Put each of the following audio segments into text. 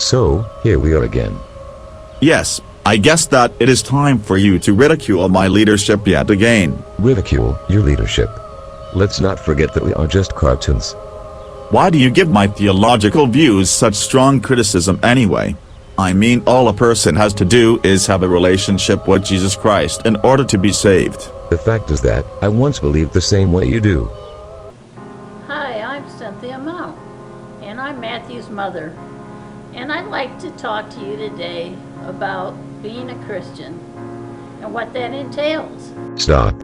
So, here we are again. Yes, I guess that it is time for you to ridicule my leadership yet again. Ridicule your leadership. Let's not forget that we are just cartoons. Why do you give my theological views such strong criticism anyway? I mean, all a person has to do is have a relationship with Jesus Christ in order to be saved. The fact is that I once believed the same way you do. Hi, I'm Cynthia Mount, and I'm Matthew's mother. And I'd like to talk to you today about being a Christian and what that entails. Stop.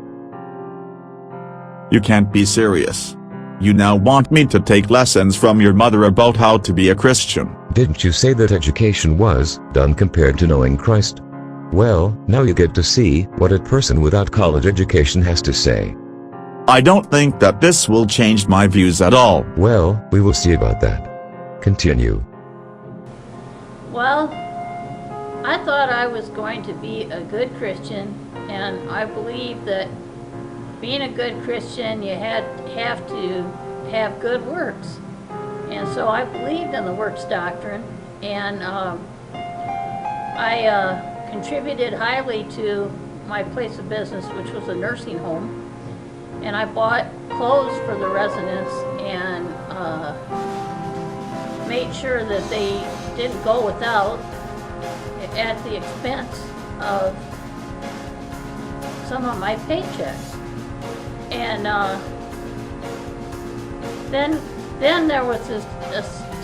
You can't be serious. You now want me to take lessons from your mother about how to be a Christian. Didn't you say that education was done compared to knowing Christ? Well, now you get to see what a person without college education has to say. I don't think that this will change my views at all. Well, we will see about that. Continue. Well, I thought I was going to be a good Christian, and I believe that being a good Christian, you have to have good works. And so I believed in the works doctrine, and I contributed highly to my place of business, which was a nursing home. And I bought clothes for the residents and made sure that they didn't go without at the expense of some of my paychecks. And then there was this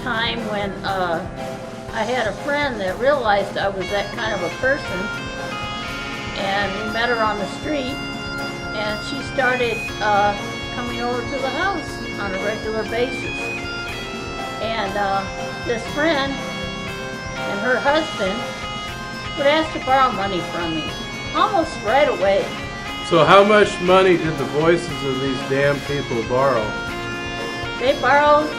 time when I had a friend that realized I was that kind of a person, and we met her on the street, and she started coming over to the house on a regular basis. And this friend and her husband would ask to borrow money from me almost right away. So how much money did the voices of these damn people borrow? They borrowed,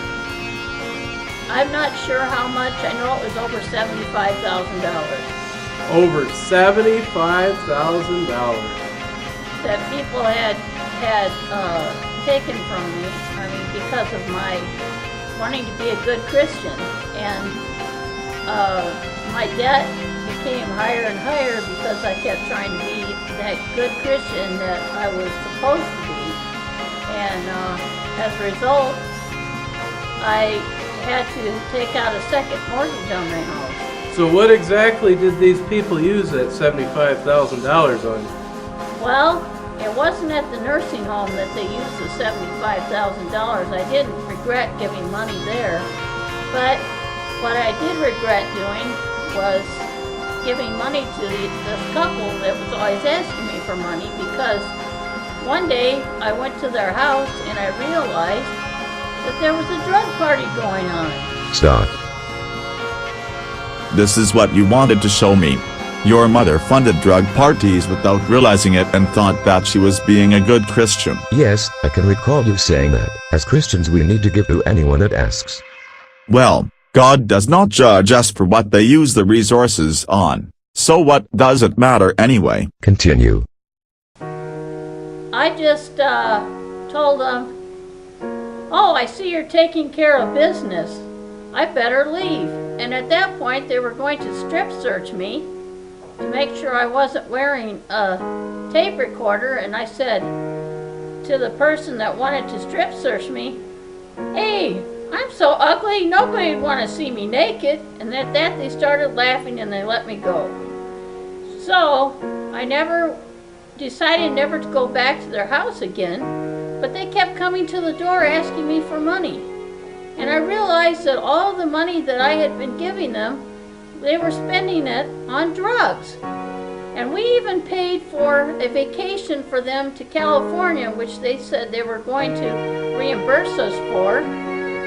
I'm not sure how much, I know it was over $75,000. Over $75,000. That people had taken from me, I mean, because of my wanting to be a good Christian. And my debt became higher and higher because I kept trying to be that good Christian that I was supposed to be. And as a result, I had to take out a second mortgage on my house. So what exactly did these people use that $75,000 on? Well, it wasn't at the nursing home that they used the $75,000. I didn't regret giving money there. But what I did regret doing was giving money to this couple that was always asking me for money, because one day I went to their house and I realized that there was a drug party going on. Stop. This is what you wanted to show me. Your mother funded drug parties without realizing it and thought that she was being a good Christian. Yes, I can recall you saying that. As Christians, we need to give to anyone that asks. Well, God does not judge us for what they use the resources on. So what does it matter anyway? Continue. I just told them, "Oh, I see you're taking care of business. I better leave." And at that point, they were going to strip search me to make sure I wasn't wearing a tape recorder. And I said to the person that wanted to strip search me, "Hey, I'm so ugly, nobody would want to see me naked." And at that, they started laughing and they let me go. So I decided never to go back to their house again, but they kept coming to the door asking me for money. And I realized that all the money that I had been giving them, they were spending it on drugs. And we even paid for a vacation for them to California, which they said they were going to reimburse us for,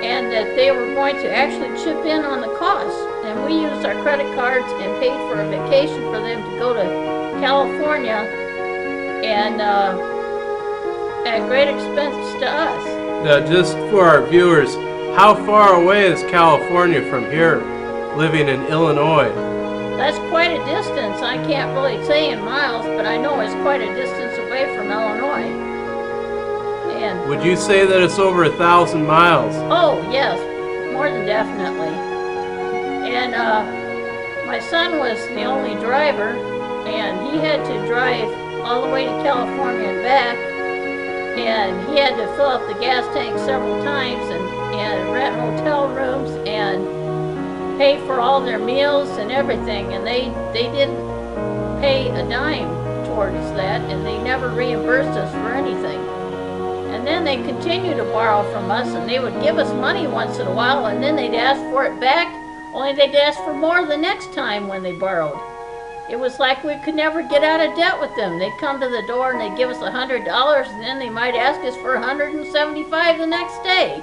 and that they were going to actually chip in on the cost. And we used our credit cards and paid for a vacation for them to go to California, and at great expense to us. Now, just for our viewers, how far away is California from here, living in Illinois? That's quite a distance. I can't really say in miles, but I know it's quite a distance away from Illinois. And Would you say that it's over 1,000 miles? oh yes, more than definitely. And my son was the only driver, and he had to drive all the way to California and back, and he had to fill up the gas tank several times and rent hotel rooms and pay for all their meals and everything, and they didn't pay a dime towards that, and they never reimbursed us for anything. And then they continued to borrow from us, and they would give us money once in a while, and then they'd ask for it back, only they'd ask for more the next time when they borrowed. It was like we could never get out of debt with them. They'd come to the door and they'd give us $100, and then they might ask us for $175 the next day.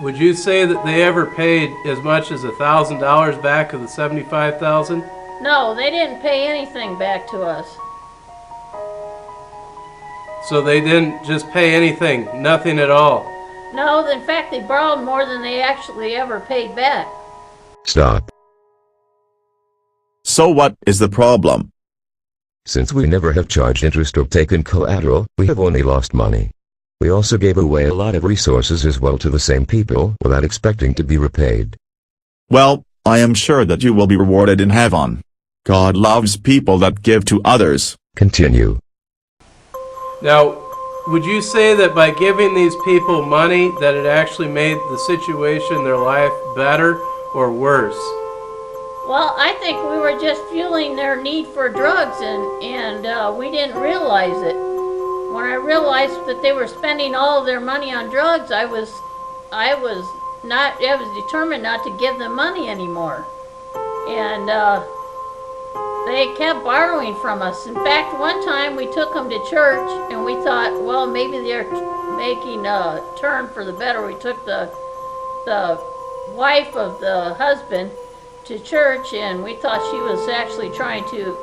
Would you say that they ever paid as much as $1,000 back of the $75,000? No, they didn't pay anything back to us. So they didn't just pay anything, nothing at all? No, in fact, they borrowed more than they actually ever paid back. Stop. So what is the problem? Since we never have charged interest or taken collateral, we have only lost money. We also gave away a lot of resources as well to the same people without expecting to be repaid. Well, I am sure that you will be rewarded in heaven. God loves people that give to others. Continue. Now, would you say that by giving these people money that it actually made the situation in their life better or worse? Well, I think we were just fueling their need for drugs, and we didn't realize it. When I realized that they were spending all of their money on drugs, I was determined not to give them money anymore. And they kept borrowing from us. In fact, one time we took them to church, and we thought, well, maybe they're making a turn for the better. We took the wife of the husband to church, and we thought she was actually trying to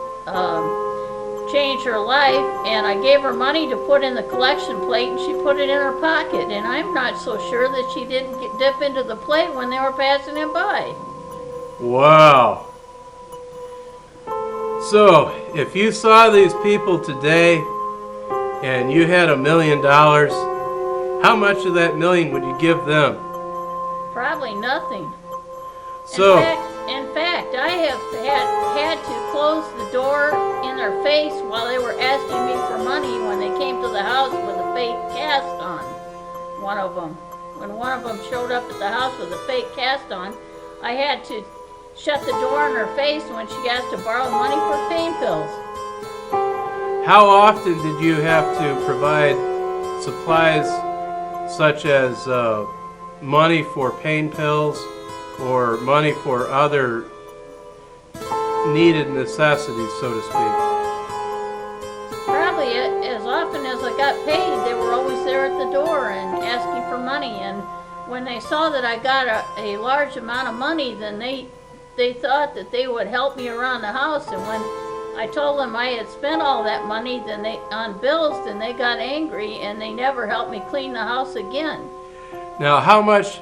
change her life, and I gave her money to put in the collection plate, and she put it in her pocket, and I'm not so sure that she didn't dip into the plate when they were passing it by. Wow. So, if you saw these people today and you had $1 million, how much of that million would you give them? Probably nothing. So, in fact, I have had to close the door in their face while they were asking me for money when they came to the house with a fake cast on. One of them. When one of them showed up at the house with a fake cast on, I had to shut the door in her face when she asked to borrow money for pain pills. how often did you have to provide supplies such as money for pain pills or money for other needed necessities, so to speak? Probably as often as I got paid, they were always there at the door and asking for money. And when they saw that I got a large amount of money, then they thought that they would help me around the house. And when I told them I had spent all that money on bills, then they got angry and they never helped me clean the house again. Now, how much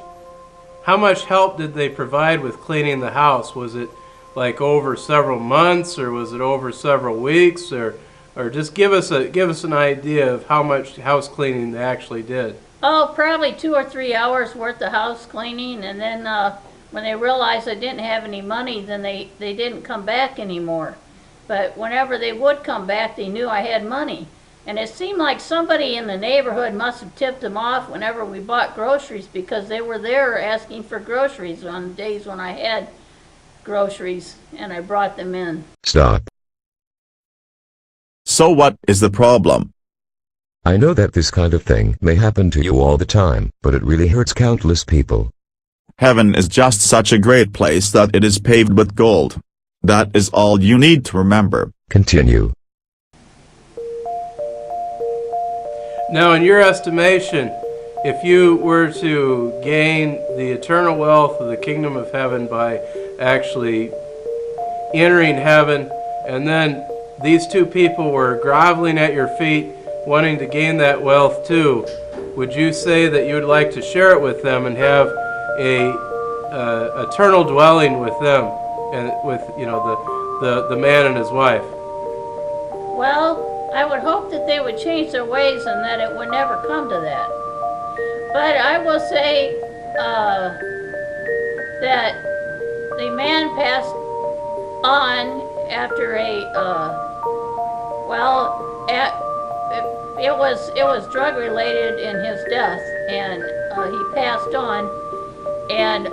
help did they provide with cleaning the house? Was it like over several months, or was it over several weeks, or just give us an idea of how much house cleaning they actually did? Oh, probably 2 or 3 hours worth of house cleaning, and then when they realized I didn't have any money, then they didn't come back anymore. But whenever they would come back, they knew I had money. And it seemed like somebody in the neighborhood must have tipped them off whenever we bought groceries, because they were there asking for groceries on days when I had groceries and I brought them in. Stop. So what is the problem? I know that this kind of thing may happen to you all the time, but it really hurts countless people. Heaven is just such a great place that it is paved with gold. That is all you need to remember. Continue. Now, in your estimation, if you were to gain the eternal wealth of the kingdom of heaven by actually entering heaven, and then these two people were groveling at your feet wanting to gain that wealth too, would you say that you would like to share it with them and have a eternal dwelling with them, and with the man and his wife? Well, I would hope that they would change their ways and that it would never come to that. But I will say that the man passed on after it was drug related in his death, and he passed on. And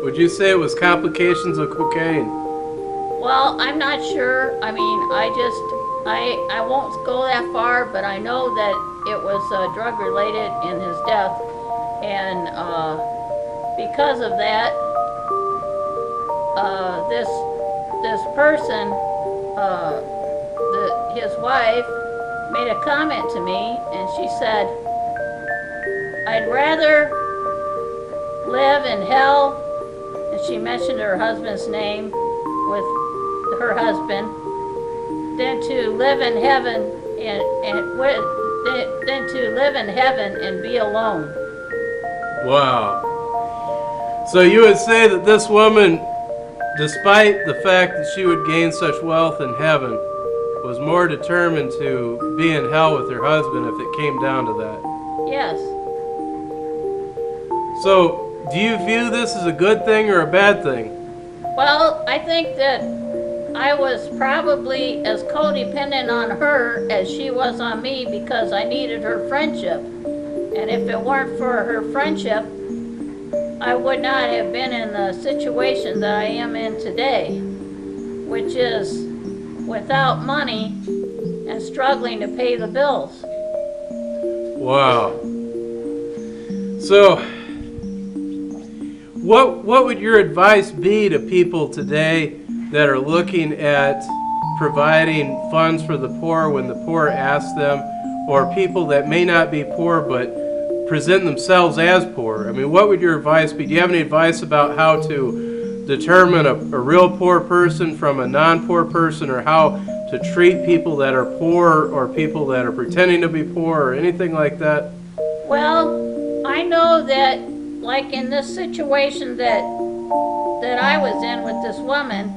Would you say it was complications of cocaine? well, I'm not sure. I mean, I won't go that far, but I know that it was drug related in his death, and because of that, this person, his wife, made a comment to me, and she said, "I'd rather live in hell," and she mentioned her husband's name with her husband, "than to live in heaven than to live in heaven and be alone." Wow. So you would say that this woman, despite the fact that she would gain such wealth in heaven, was more determined to be in hell with her husband if it came down to that. Yes. So, do you view this as a good thing or a bad thing? Well, I think that I was probably as codependent on her as she was on me because I needed her friendship. And if it weren't for her friendship, I would not have been in the situation that I am in today, which is without money and struggling to pay the bills. Wow. So, what would your advice be to people today that are looking at providing funds for the poor when the poor ask them, or people that may not be poor but present themselves as poor? I mean, what would your advice be? Do you have any advice about how to determine a real poor person from a non-poor person, or how to treat people that are poor or people that are pretending to be poor or anything like that? Well, I know that, like in this situation that I was in with this woman,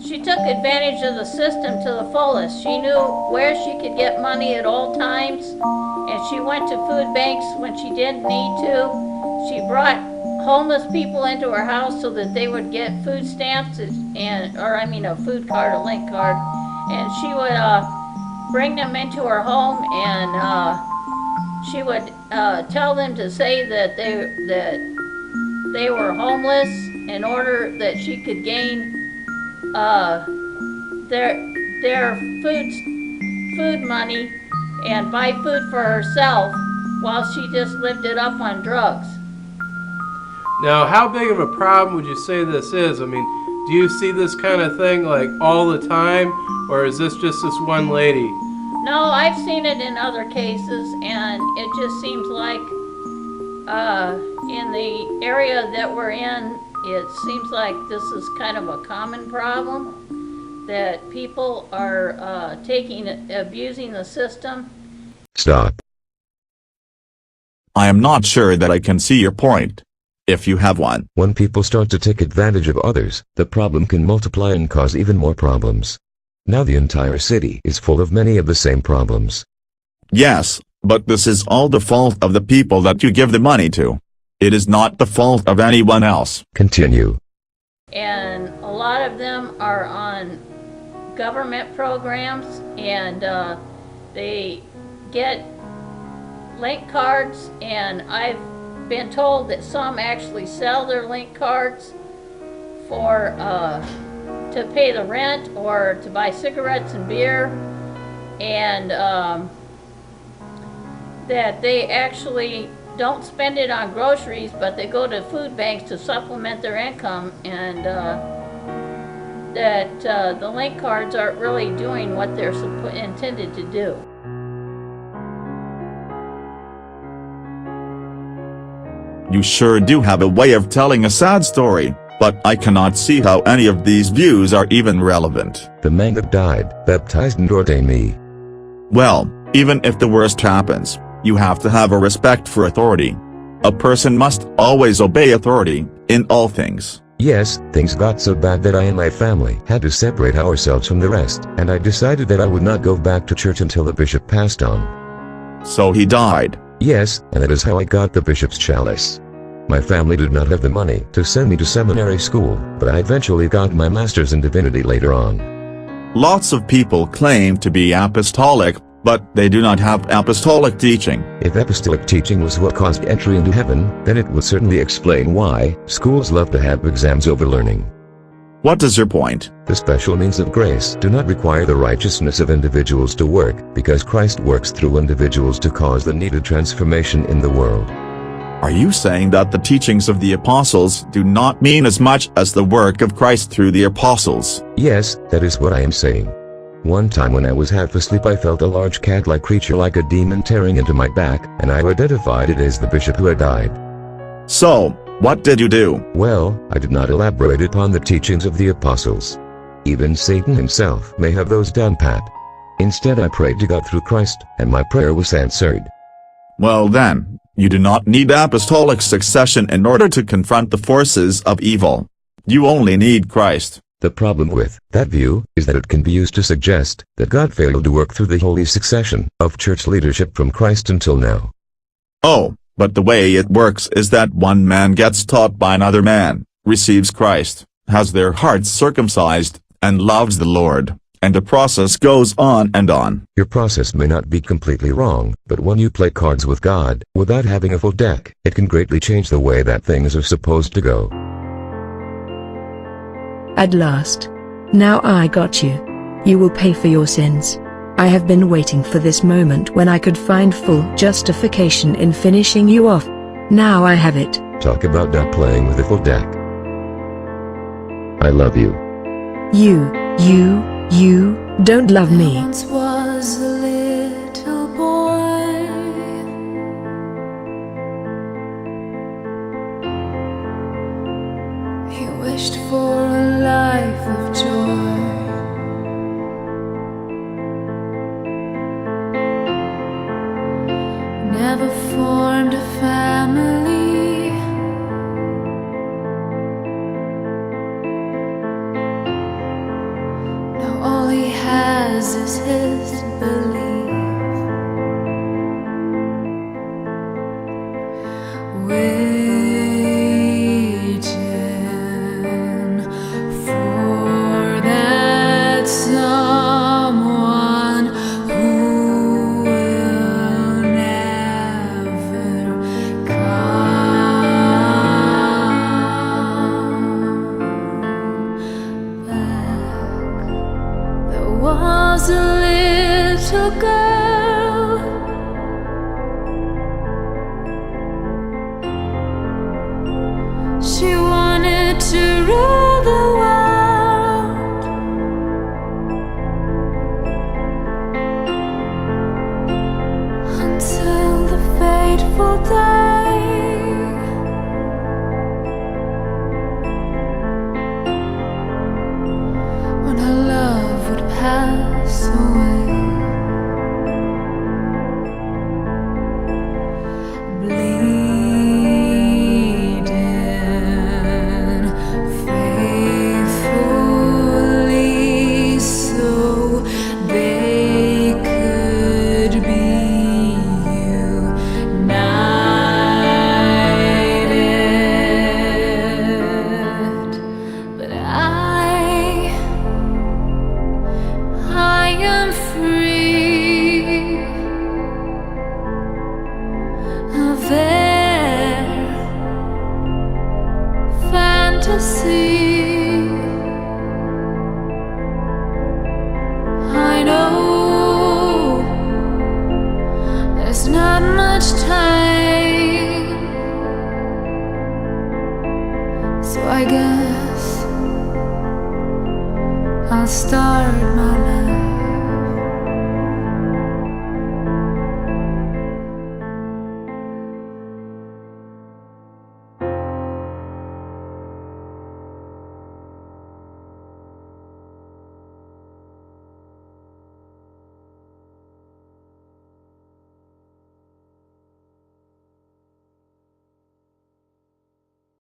she took advantage of the system to the fullest. She knew where she could get money at all times, and she went to food banks when she didn't need to. She brought homeless people into her house so that they would get food stamps a food card, a link card, and she would bring them into her home, and she would tell them to say that they were homeless in order that she could gain their food money and buy food for herself while she just lived it up on drugs. Now, how big of a problem would you say this is? I mean, do you see this kind of thing like all the time, or is this just this one lady? No, I've seen it in other cases, and it just seems like in the area that we're in, it seems like this is kind of a common problem, that people are abusing the system. Stop. I am not sure that I can see your point, if you have one. When people start to take advantage of others, the problem can multiply and cause even more problems. Now the entire city is full of many of the same problems. Yes, but this is all the fault of the people that you give the money to. It is not the fault of anyone else. Continue. And a lot of them are on government programs, and they get link cards, and I've been told that some actually sell their link cards for to pay the rent or to buy cigarettes and beer, and that they actually don't spend it on groceries, but they go to food banks to supplement their income, and that the link cards aren't really doing what they're intended to do. You sure do have a way of telling a sad story, but I cannot see how any of these views are even relevant. The man that died, baptized and ordained me. Well, even if the worst happens, you have to have a respect for authority. A person must always obey authority, in all things. Yes, things got so bad that I and my family had to separate ourselves from the rest, and I decided that I would not go back to church until the bishop passed on. So he died. Yes, and that is how I got the bishop's chalice. My family did not have the money to send me to seminary school, but I eventually got my master's in divinity later on. Lots of people claim to be apostolic, but they do not have apostolic teaching. If apostolic teaching was what caused entry into heaven, then it would certainly explain why schools love to have exams over learning. What is your point? The special means of grace do not require the righteousness of individuals to work, because Christ works through individuals to cause the needed transformation in the world. Are you saying that the teachings of the apostles do not mean as much as the work of Christ through the apostles? Yes, that is what I am saying. One time when I was half asleep I felt a large cat-like creature like a demon tearing into my back, and I identified it as the bishop who had died. So, what did you do? Well, I did not elaborate upon the teachings of the apostles. Even Satan himself may have those down pat. Instead I prayed to God through Christ, and my prayer was answered. Well then, you do not need apostolic succession in order to confront the forces of evil. You only need Christ. The problem with that view is that it can be used to suggest that God failed to work through the holy succession of church leadership from Christ until now. Oh, but the way it works is that one man gets taught by another man, receives Christ, has their hearts circumcised, and loves the Lord, and the process goes on and on. Your process may not be completely wrong, but when you play cards with God, without having a full deck, it can greatly change the way that things are supposed to go. At last. Now I got you. You will pay for your sins. I have been waiting for this moment when I could find full justification in finishing you off. Now I have it. Talk about not playing with a full deck. I love you. You don't love me. Once was a little boy. He wished for a life of joy. Never formed a family. Now all he has is his belief. Waiting for that someone who will never come back. There was a little girl. She wanted to rule the world. Until the fateful day when her love would pass away. Bleeding faithfully so they could be united. But I am free of their fantasy. I know there's not much time, so I guess I'll start